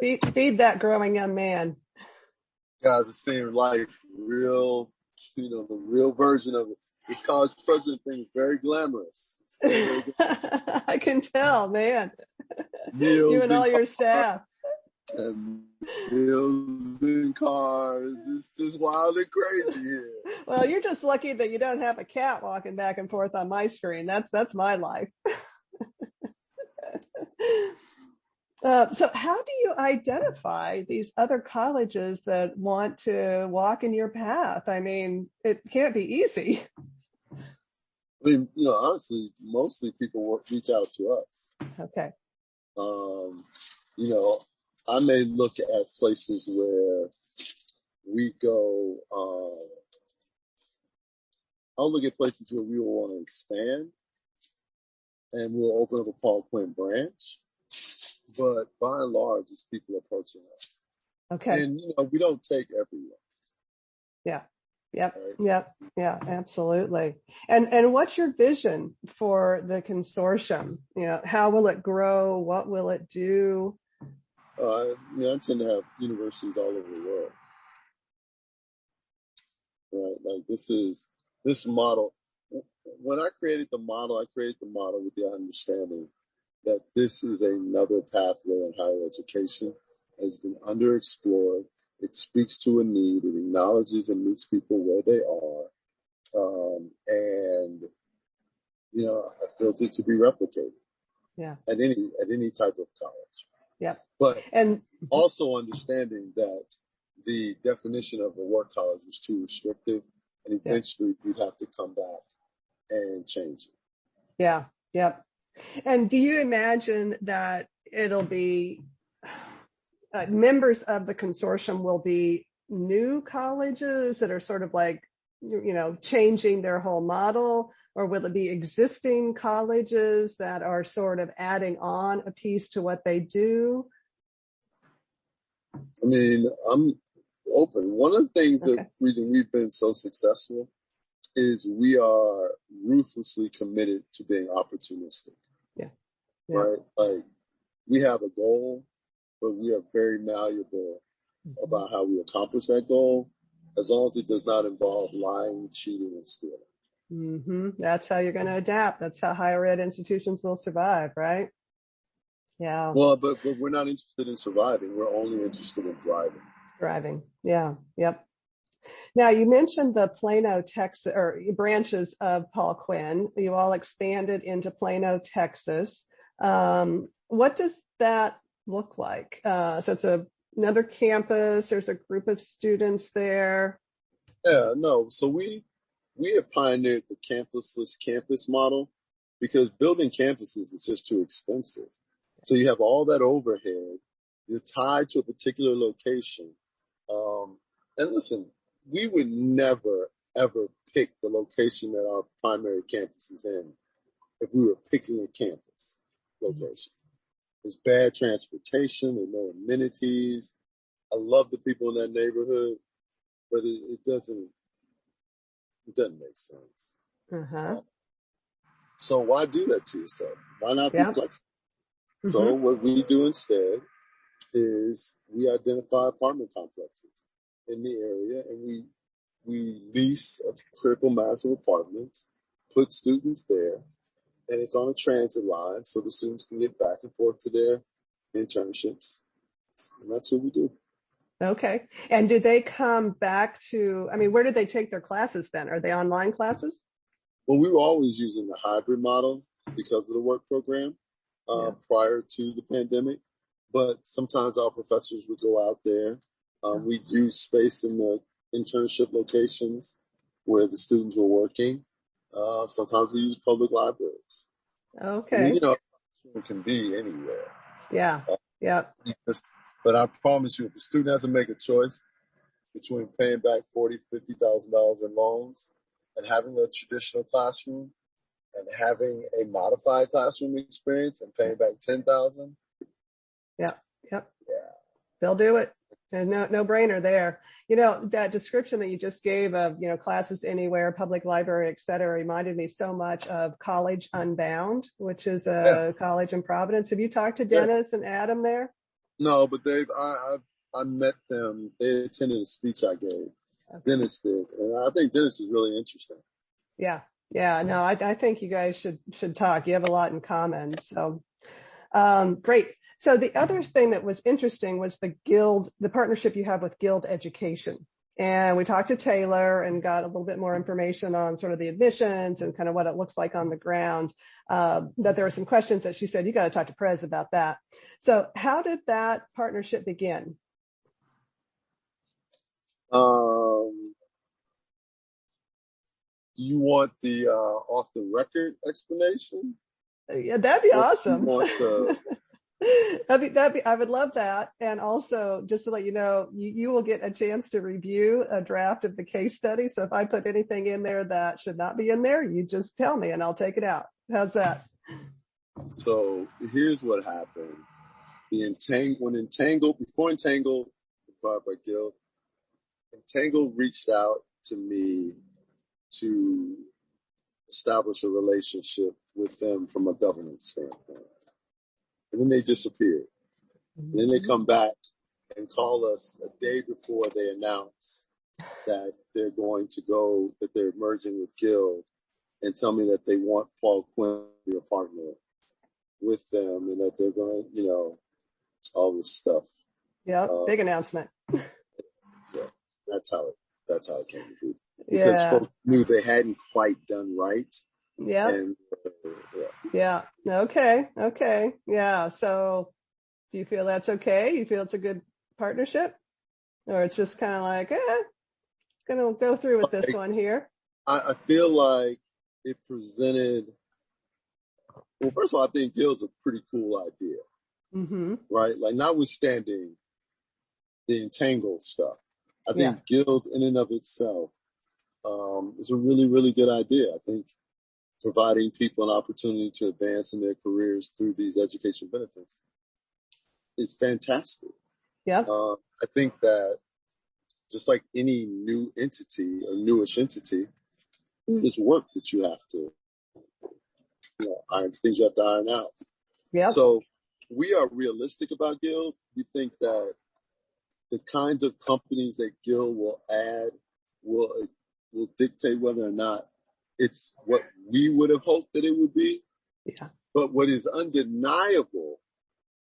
Feed that growing young man. Guys are seeing life real, the real version of it. This college president thing is very glamorous. I can tell, man. Meals You and all your staff. And meals in cars. It's just wild and crazy here. Well, you're just lucky that you don't have a cat walking back and forth on my screen. That's my life. So how do you identify these other colleges that want to walk in your path? I mean, it can't be easy. I mean, honestly, mostly people reach out to us. Okay. I may look at places where we go, I'll look at places where we will want to expand and we'll open up a Paul Quinn branch. But by and large, it's people approaching us. Okay. And, we don't take everyone. Yeah. Yep. Right? Yep. Yeah, absolutely. And what's your vision for the consortium? How will it grow? What will it do? I tend to have universities all over the world. Right? Like this model. When I created the model with the understanding that this is another pathway in higher education, has been underexplored. It speaks to a need. It acknowledges and meets people where they are. And I built it to be replicated. Yeah. At any type of college. Yeah. But also understanding that the definition of a work college was too restrictive, and eventually we'd have to come back and change it. Yeah. Yep. And do you imagine that it'll be members of the consortium will be new colleges that are sort of like, changing their whole model, or will it be existing colleges that are sort of adding on a piece to what they do? I mean, I'm open. One of the things, the reason we've been so successful is we are ruthlessly committed to being opportunistic. Yeah. Right? Like, we have a goal, but we are very malleable about how we accomplish that goal, as long as it does not involve lying, cheating, and stealing. Mm-hmm. That's how you're going to adapt. That's how higher ed institutions will survive, right? Yeah. Well, but we're not interested in surviving. We're only interested in thriving. Thriving. Yeah. Yep. Now, you mentioned the Plano, Texas, or branches of Paul Quinn. You all expanded into Plano, Texas. What does that look like? So it's another campus. There's a group of students there. Yeah, no. So we have pioneered the campusless campus model because building campuses is just too expensive. So you have all that overhead. You're tied to a particular location. And listen, we would never, ever pick the location that our primary campus is in if we were picking a campus location. There's bad transportation, there's no amenities. I love the people in that neighborhood, but it doesn't make sense. So why do that to yourself? Why not be flexible? So what we do instead is we identify apartment complexes in the area, and we lease a critical mass of apartments, put students there, and it's on a transit line so the students can get back and forth to their internships. And that's what we do. Okay. And do they come back to, where do they take their classes then? Are they online classes? Well, we were always using the hybrid model because of the work program prior to the pandemic. But sometimes our professors would go out there. We'd use space in the internship locations where the students were working. Sometimes we use public libraries. Okay. It can be anywhere. Yeah. But I promise you, if a student has to make a choice between paying back $40,000, $50,000 in loans and having a traditional classroom and having a modified classroom experience and paying back $10,000. Yeah. They'll do it. And no brainer there. That description that you just gave of, classes anywhere, public library, et cetera, reminded me so much of College Unbound, which is a college in Providence. Have you talked to Dennis and Adam there? No, but I met them. They attended a speech I gave. Okay. Dennis did, and I think Dennis is really interesting. Yeah. Yeah. No, I think you guys should talk. You have a lot in common. So, great. So the other thing that was interesting was the partnership you have with Guild Education. And we talked to Taylor and got a little bit more information on sort of the admissions and kind of what it looks like on the ground. But there were some questions that she said, you got to talk to Prez about that. So how did that partnership begin? Do you want the off the record explanation? Yeah, that'd be awesome. The... I would love that. And also, just to let you know, you will get a chance to review a draft of the case study. So if I put anything in there that should not be in there, you just tell me and I'll take it out. How's that? So here's what happened. Before Entangle, acquired by Guild, Entangle reached out to me to establish a relationship with them from a governance standpoint. And then they disappeared. And then they come back and call us a day before they announce that they're merging with Guild, and tell me that they want Paul Quinn to be a partner with them, and that they're going to, all this stuff. Yeah, big announcement. Yeah, that's how it came to be. Because folks knew they hadn't quite done right. Yeah. Yeah. Okay. Yeah. So do you feel that's okay? You feel it's a good partnership? Or it's just kind of like, gonna go through with this one here? I feel like it presented, well, first of all, I think Guild's a pretty cool idea. Mm-hmm. Right? Like, notwithstanding the Entangled stuff, I think Guild in and of itself is a really, really good idea. I think providing people an opportunity to advance in their careers through these education benefits is fantastic. Yeah. I think that just like any new entity or newish entity, there's work that you have to, things you have to iron out. Yeah. So we are realistic about Guild. We think that the kinds of companies that Guild will add will dictate whether or not it's what we would have hoped that it would be. Yeah. But what is undeniable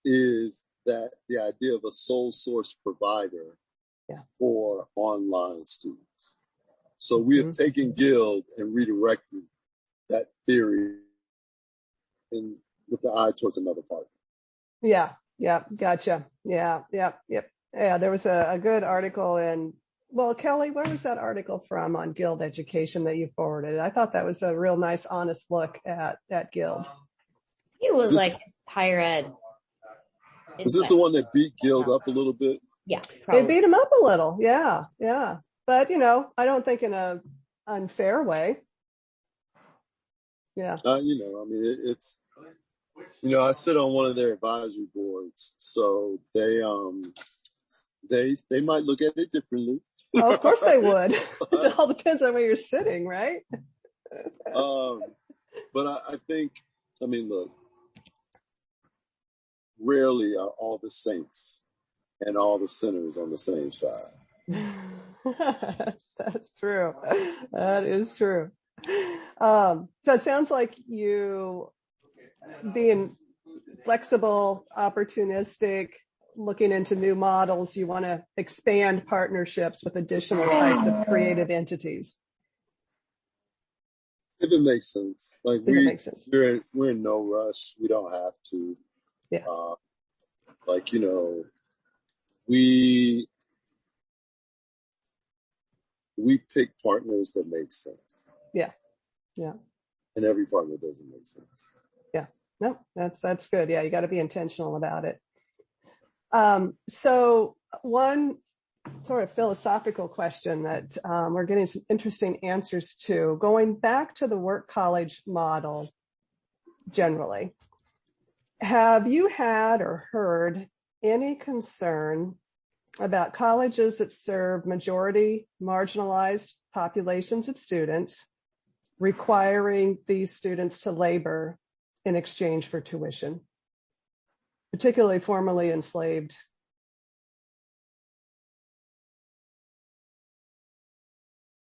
is that the idea of a sole source provider for online students. So we have taken Guild and redirected that theory with the eye towards another partner. Yeah. Gotcha. Yeah. There was a good article in, well, Kelly, where was that article from on Guild Education that you forwarded? I thought that was a real nice, honest look at Guild. It was like higher ed. Is this the one that beat Guild up a little bit? Yeah, probably. They beat him up a little. Yeah. But, I don't think in a unfair way. Yeah. It's, I sit on one of their advisory boards, so they might look at it differently. Oh, of course they would. It all depends on where you're sitting, right? But I think, look, rarely are all the saints and all the sinners on the same side. That's true. That is true. So it sounds like you being flexible, opportunistic, looking into new models, you want to expand partnerships with additional types of creative entities. If it makes sense. Like we're in no rush. We don't have to. Yeah. We pick partners that make sense. Yeah. And every partner doesn't make sense. Yeah. No, that's good. Yeah, you got to be intentional about it. So one sort of philosophical question that we're getting some interesting answers to, going back to the work college model generally, have you had or heard any concern about colleges that serve majority marginalized populations of students requiring these students to labor in exchange for tuition? particularly formerly enslaved